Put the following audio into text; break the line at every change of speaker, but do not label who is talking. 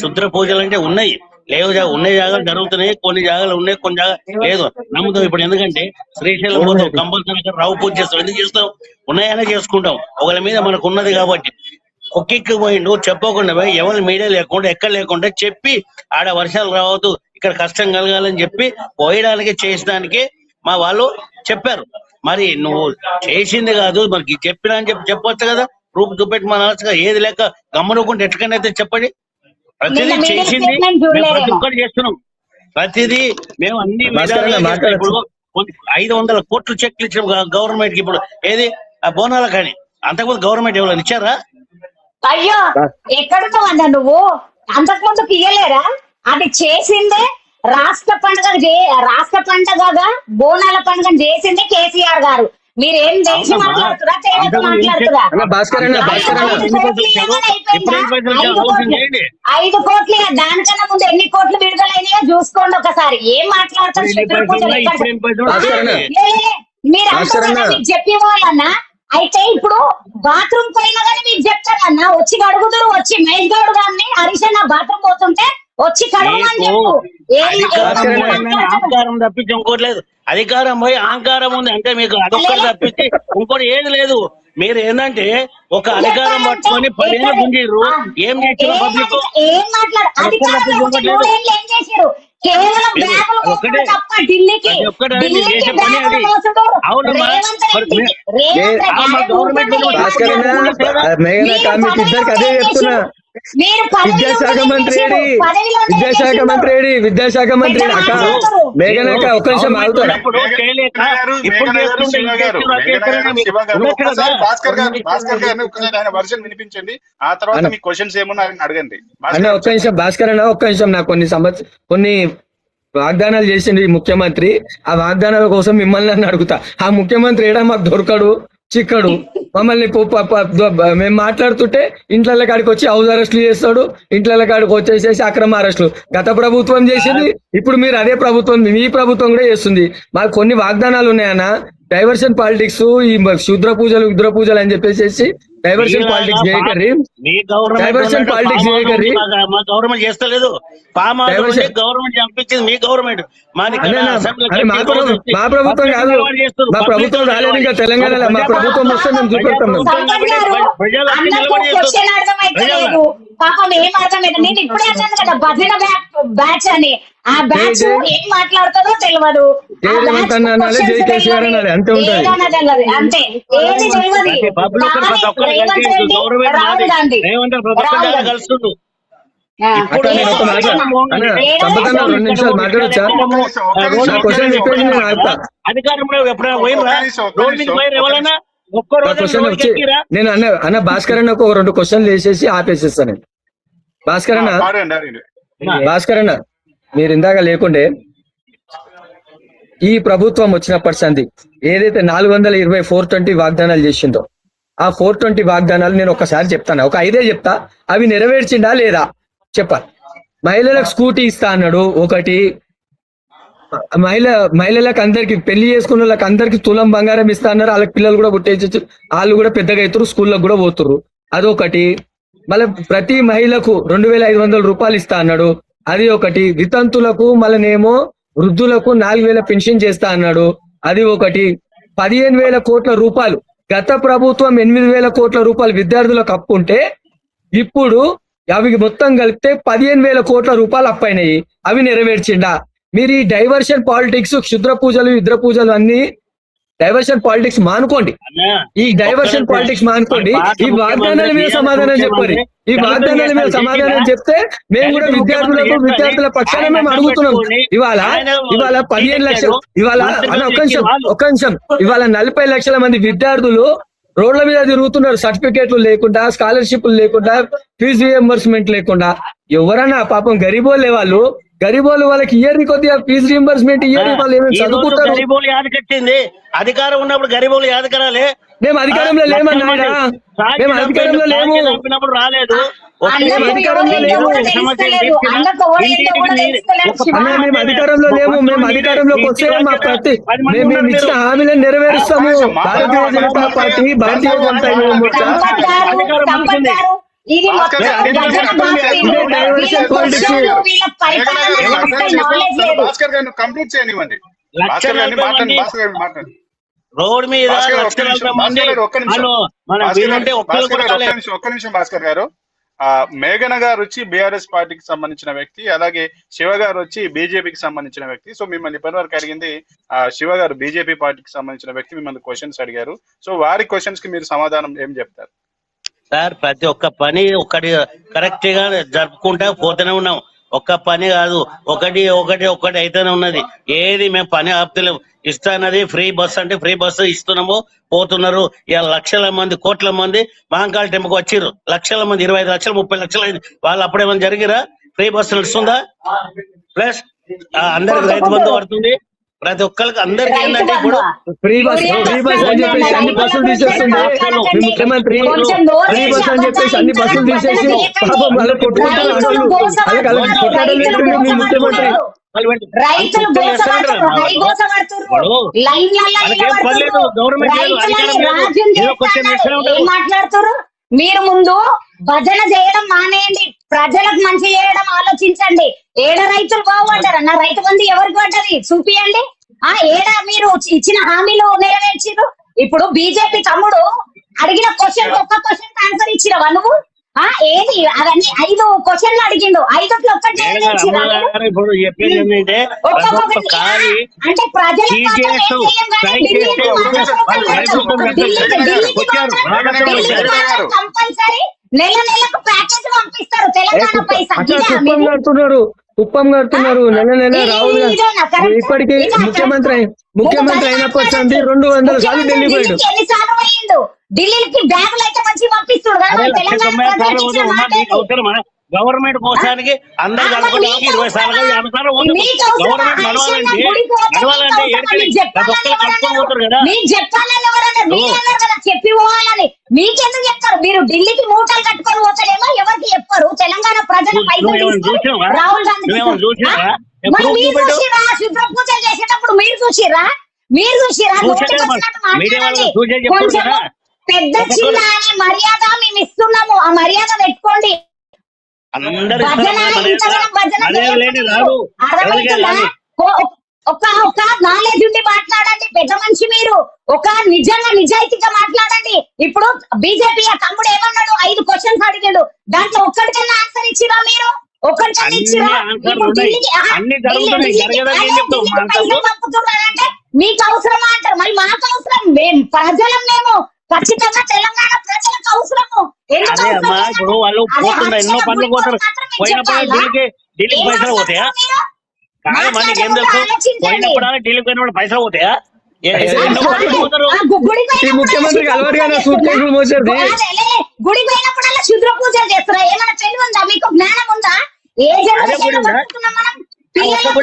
శుద్ర పూజలు అంటే ఉన్నాయి, లేవు ఉన్నాయి జాగాలు జరుగుతున్నాయి, కొన్ని జాగాలు ఉన్నాయి, కొన్ని జాగాలు లేదు. నమ్ముతాం ఇప్పుడు. ఎందుకంటే శ్రీశైలం పోతాం కంపల్సరీ రావు పూజ చేస్తాం. ఎందుకు చేస్తాం? ఉన్నాయనే చేసుకుంటాం. ఒకళ్ళ మీద మనకు ఉన్నది కాబట్టి. కుక్కికి పోయిండు చెప్పకుండా పోయి ఎవరి మీడియా లేకుండా ఎక్కడ లేకుండా చెప్పి ఆడ వర్షాలు రావద్దు, ఇక్కడ కష్టం కలగాలని చెప్పి పోయడానికి చేసడానికి మా వాళ్ళు చెప్పారు. మరి నువ్వు చేసింది కాదు, మనకి చెప్పినా అని చెప్పొచ్చు కదా, ప్రూఫ్ చూపెట్టి మన ఏది లేక గమ్మనుకుంటే ఎట్లకైనా చెప్పండి. ప్రతిదీ చేసింది ప్రతి ఒక్కటి చేస్తున్నాం. ప్రతిదీ మేము అన్ని ఇప్పుడు 500 కోట్లు చెక్లు ఇచ్చాం గవర్నమెంట్ కి. ఇప్పుడు ఏది ఆ బోనాల కానీ అంతకుముందు గవర్నమెంట్ ఎవరైనా ఇచ్చారా?
అయ్యో ఎక్కడున్నావన్నా నువ్వు? అంతకుముందు ఇయ్యలేరా? అది చేసిందే రాష్ట్ర పండుగగా బోనాల పండుగ చేసిందే కేసీఆర్ గారు. మీరేం చేసి మాట్లాడుతురా? చేయక మాట్లాడుతురా? 5 కోట్లు దానికన్నా ముందు ఎన్ని కోట్లు విడుదలైనాయో చూసుకోండి ఒకసారి. ఏం మాట్లాడుతారు? మీరు అంటున్నా మీకు చెప్పి వాళ్ళన్నా. అయితే ఇప్పుడు బాత్రూమ్ పైన కానీ మీకు చెప్తానన్నా, వచ్చి అడుగుతారు. వచ్చి మహేష్ గౌడ్ గారిని హరీష్ అన్న బాత్రూమ్ పోతుంటే వచ్చి కడగమని చెప్పు.
అహంకారం తప్పించి ఇంకోటి లేదు. అధికారం పోయి అహంకారం ఉంది అంటే మీకు అదొక్కటి తప్పించి ఇంకోటి ఏది లేదు. మీరు ఏంటంటే ఒక అధికారం పట్టుకొని 10 ఏళ్ళు గుంజీరు. ఏం చేసిన పబ్లిక్
ఏం చేశారు? కేవలం
విద్యాశాఖ మంత్రి అక్క మేఘనక్క ఒక్క నిమిషం ఆగుతారా?
వినిపించండి, ఆ తర్వాత మీ క్వశ్చన్స్ ఏమన్నా అడగండి.
అన్న ఒక్క నిమిషం భాస్కర్ అన్న, ఒక్క నిమిషం. నాకు కొన్ని వాగ్దానాలు చేసింది ఈ ముఖ్యమంత్రి. ఆ వాగ్దానాల కోసం మిమ్మల్ని నన్ను అడుగుతా. ఆ ముఖ్యమంత్రి ఏడా మాకు దొరకడు, చిక్కడు. మమ్మల్ని మేము మాట్లాడుతుంటే ఇంట్ల కాడికి వచ్చి హౌస్ అరెస్టులు చేస్తాడు, ఇంట్ల కాడికి వచ్చేసేసి అక్రమ అరెస్టులు. గత ప్రభుత్వం చేసింది, ఇప్పుడు మీరు అదే ప్రభుత్వం, మీ ప్రభుత్వం కూడా చేస్తుంది. మాకు కొన్ని వాగ్దానాలు ఉన్నాయన్న. డైవర్షన్ పాలిటిక్స్, ఈ శుద్ర పూజలు ఉద్ర పూజలు అని చెప్పేసి డైవర్షన్ పాలిటిక్స్ చేయకర్రీ. డైవర్షన్ పాలిటిక్స్ చేయకర్రీ.
మా గవర్నమెంట్ చేస్తలేదు. గవర్నమెంట్ చంపించింది మీ గవర్నమెంట్.
మా ప్రభుత్వం కాదు, మా ప్రభుత్వం రాలేదు ఇంకా తెలంగాణలో. మా ప్రభుత్వం వస్తే మేము చూపెడతాం.
పాపం ఏం అర్థమైంది? నేను ఇప్పుడే అన్నాను కదా భజన బ్యాచ్ అని. ఆ బ్యాచ్ ఏం మాట్లాడుతుందో తెలియదు. అంతే, ఏది
కలుస్తుంది. అధికారంలో ఎప్పుడైనా పోయినరా? రోడ్ మీద పోయిన ఎవరైనా
నేను అన్న భాస్కర్ అన్న ఒక 2 క్వశ్చన్లు వేసేసి ఆపేసేస్తాను. భాస్కర్ అన్న మీరు ఇందాక లేకుండే ఈ ప్రభుత్వం వచ్చినప్పటి సంది ఏదైతే 420 420 వాగ్దానాలు చేసిందో ఆ 420 వాగ్దానాలు నేను ఒకసారి చెప్తాను, ఒక 5 చెప్తా. అవి నెరవేర్చిండా లేదా చెప్పాలి. మహిళలకు స్కూటీ ఇస్తా అన్నాడు ఒకటి. మహిళలకు అందరికి పెళ్లి చేసుకున్న వాళ్ళకి అందరికి తులం బంగారం ఇస్తా అన్నారు. వాళ్ళకి పిల్లలు కూడా పుట్టేసి వాళ్ళు కూడా పెద్దగా అవుతారు, స్కూళ్ళకు కూడా పోతుర్రు. అదొకటి. మళ్ళీ ప్రతి మహిళకు 2500 రూపాయలు ఇస్తా అన్నాడు. అది ఒకటి. వితంతులకు మళ్ళనేమో వృద్ధులకు 4000 పెన్షన్ చేస్తా అన్నాడు. అది ఒకటి. 15,000 కోట్ల రూపాయలు గత ప్రభుత్వం 8,000 కోట్ల రూపాయలు విద్యార్థులకు అప్పు ఉంటే ఇప్పుడు అవి మొత్తం కలిపితే 15,000 కోట్ల రూపాయలు అప్పైనాయి. అవి నెరవేర్చిండా? మీరు ఈ డైవర్షన్ పాలిటిక్స్, క్షుద్ర పూజలు, యుద్ర పూజలు అన్ని డైవర్షన్ పాలిటిక్స్ మానుకోండి. ఈ డైవర్షన్ పాలిటిక్స్ మానుకోండి. ఈ వాగ్దానాల మీద సమాధానం చెప్పండి. ఈ వాగ్దానాల మీద సమాధానం చెప్తే మేము కూడా విద్యార్థుల పక్షాన మేము అడుగుతున్నాం. ఇవాళ 15 లక్షలు, ఇవాళ ఒక్క నిమిషం, ఇవాళ 40 లక్షల మంది విద్యార్థులు రోడ్ల మీద తిరుగుతున్నారు. సర్టిఫికేట్లు లేకుండా, స్కాలర్షిప్లు లేకుండా, ఫీజు రియంబర్స్మెంట్ లేకుండా. ఎవరన్నా పాపం గరీబోళ్ళే వాళ్ళు. గరీబోళ్ళు వాళ్ళకి ఇయర్ని కొద్దిగా ఫీజు రియంబర్స్మెంట్ ఇయర్ని వాళ్ళు ఏమైనా చదువుకుంటారు.
అధికారం ఉన్నప్పుడు గరీబోళ్ళు యాదకరాలే.
మేము అధికారంలో లేమన్నా, మేము అధికారంలో లేము,
రాలేదు.
మేము అధికారంలో లేము, మేము అధికారంలో లేము. మేము అధికారంలోకి వస్తే మా మేము ఇచ్చిన హామీలను నెరవేరుస్తాము. భారతీయ జనతా పార్టీ, భారతీయ జనతా యువ మోర్చా
వీళ్ళ పరిపాలన నాలెడ్జ్ లేదు.
భాస్కర్ గారిని కంప్లీట్ చేయనివ్వండి. భాస్కర్ గారిని మాట్లాడండి. భాస్కర్ గారిని మాట్లాడండి.
రోడ్ మీద
భాస్కర్ గారు
లక్షల
ఒక్క
మంది
నిమిషం, ఒక్క నిమిషం.
వాళ్ళు మన
భాస్కర్
వీళ్ళంటే
గారు,
ఒక్కరు
భాస్కర్ గారు,
కొట్టాలి.
ఒక్క నిమిషం భాస్కర్ గారు. మేఘన గారు వచ్చి బీఆర్ఎస్ పార్టీకి సంబంధించిన వ్యక్తి, అలాగే శివ గారు వచ్చి బీజేపీకి సంబంధించిన వ్యక్తి. సో మిమ్మల్ని ఇప్పటివరకు అడిగింది శివ గారు బీజేపీ పార్టీకి సంబంధించిన వ్యక్తి మిమ్మల్ని క్వశ్చన్స్ అడిగారు. సో వారి క్వశ్చన్స్ కి మీరు సమాధానం ఏం చెప్తారు?
సార్ ప్రతి ఒక్క పని ఒకటి కరెక్ట్ గా జరుపుకుంటా పోతూనే ఉన్నాం. ఒక్క పని కాదు, ఒకటి ఒకటి ఒకటి అయితేనే ఉన్నది. ఏది మేము పని ఆపుతలేము. ఇస్తానది ఫ్రీ బస్ అంటే ఫ్రీ బస్సు ఇస్తున్నాము, పోతున్నారు. ఇలా లక్షల మంది కోట్ల మంది మహంకాళ టెంపుల్కి వచ్చిర్రు. లక్షల మంది 25 లక్షలు 30 లక్షలు అయింది. వాళ్ళు అప్పుడేమైనా జరిగిరా? ఫ్రీ బస్సు నడుస్తుందా? ప్లస్ అందరికి రైతు బంధు పడుతుంది. ప్రతి ఒక్కరికి అందరికి ఏంటంటే ఇప్పుడు
ఫ్రీ బస్ అని చెప్పేసి అన్ని బస్సులు తీసేస్తుంది మీ ముఖ్యమంత్రి. ఫ్రీ బస్ అని చెప్పేసి అన్ని బస్సులు తీసేసి పాపం వాళ్ళు కొట్టుకుంటారు ఆడవాళ్ళు. వాళ్ళకి కొట్టాడలు లేకుండా మీ ముఖ్యమంత్రి.
రైతులు మాట్లాడుతారు. మీరు ముందు భజన చేయడం మానేయండి, ప్రజలకు మంచి చేయడం ఆలోచించండి. ఏడ రైతులు బాగుపడ్డారు అన్న? రైతు బంధు ఎవరికి పడ్డది చూపియండి. ఏడ మీరు ఇచ్చిన హామీలు నెరవేర్చిరు? ఇప్పుడు బీజేపీ తమ్ముడు అడిగిన క్వశ్చన్ ఒక్క క్వశ్చన్ ఆన్సర్ ఇచ్చినవా నువ్వు? ఏది అవన్నీ 5 క్వశ్చన్లు అడిగిండు, 5ట్లో ఒక్కటి
ఇప్పుడు చెప్పేది ఏంటంటే
అంటే ప్రజల కంపల్సరీ నెల నెలకు ప్యాకేజ్ పంపిస్తారు తెలంగాణ పైసా.
కుప్పం కడుతున్నారు నెల నెల. రాహుల్ గాంధీ ఇప్పటికీ ముఖ్యమంత్రి అయినప్పటి నుండి 200 సార్లు ఢిల్లీ పోయాడు.
ఎన్నిసార్లు పోయిండు ఢిల్లీకి? బ్యాగులు అయితే మంచి పంపిస్తున్నాడు తెలంగాణ
గవర్నమెంట్ కోసానికి అందరు కలుపుకోవడానికి 20 సార్లు 50 సార్లు గవర్నమెంట్ నడవాలంటే కలుపుకొని పోతారు కదా.
మీకు చెప్పాలని ఎవరన్నా మీరన్నారు కదా చెప్పి పోవాలని. మీకెందుకు చెప్తారు? మీరు ఢిల్లీకి మూటలు కట్టుకొని పోతారేమో ఎవరికి చెప్పారు? తెలంగాణ ప్రజల పైసలు రాహుల్ గాంధీ శుభ్ర పూజలు చేసేటప్పుడు మీరు చూసిరా? కొంచెం పెద్ద చిన్న అనే మర్యాద మేము ఇస్తున్నాము. ఆ మర్యాద పెట్టుకోండి.
అందరు
ఒక నాలెడ్జ్ ఉండి మాట్లాడండి. పెద్ద మనిషి మీరు, ఒక నిజంగా నిజాయితీగా మాట్లాడండి. ఇప్పుడు బీజేపీ ఆ తమ్ముడు ఏమన్నాడు? 5 క్వశ్చన్స్ అడిగాడు, దాంట్లో ఒక్కడికన్నా ఆన్సర్ ఇచ్చిరా? మీరు ఒక్కడికన్నా ఇచ్చిరా? పంపుతున్నారంటే మీకు అవసరమా అంటారు. మరి మాకు అవసరం, మేము ప్రజలం, మేము ఖచ్చితంగా తెలంగాణ ప్రజలకు అవసరము.
ఇప్పుడు వాళ్ళు పోతున్నా ఎన్నో పనులు పోతారు. పోయినప్పుడు ఢిల్లీకి పైసలు పోతాయా? కాదు మనకి ఏం తెలుసు? పోయినప్పుడు ఢిల్లీకి పోయినప్పుడు పైసలు పోతాయా?
ముఖ్యమంత్రికి అలవాటుగా సూట్ కేసులు మోసేది.
గుడికి పోయినప్పుడల్లా శుద్ర పూజలు చేస్తారా? ఏమైనా తెలివి ఉందా మీకు? జ్ఞానం ఉందా? ఏ జనరేషన్ బతుకుతున్నాం మనం? పిల్లలకు